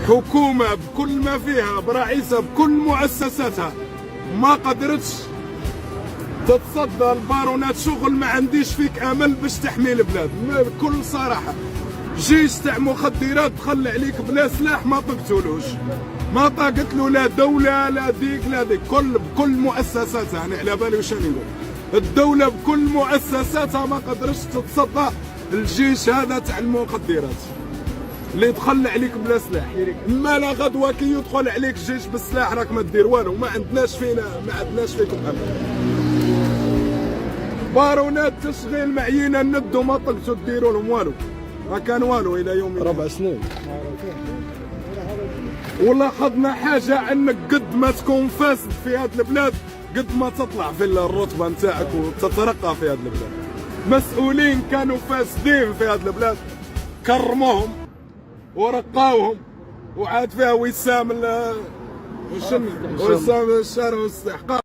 حكومة بكل ما فيها برئيسها بكل مؤسساتها ما قدرتش تتصدى البارونات. شغل ما عنديش فيك امل باش تحمي البلاد بكل صراحه. جيش تاع مخدرات دخل عليك بلا سلاح ما طقتولوش، ما طاقت له لا دوله لا ديك لا ديك. بكل مؤسساتها، يعني على بالي واش راني نقول. الدوله بكل مؤسساتها ما قدرتش تتصدى الجيش هذا تاع المخدرات اللي دخل عليك بلا سلاح. اما لا غدوه كي يدخل عليك الجيش بالسلاح راك ما دير والو. ما عندناش فيكم امل. بارونات تشغيل معينه ندوا ما طلقتوا ديروا لهم والو، ما كان والو الى يوم 4 سنين. ولاحظنا حاجه انك قد ما تكون فاسد في هذه البلاد قد ما تطلع في الرتبه نتاعك وتترقى في هذه البلاد. مسؤولين كانوا فاسدين في هذه البلاد كرموهم ورقاوهم، وعاد فيها وسام الشارع والاستحقاق.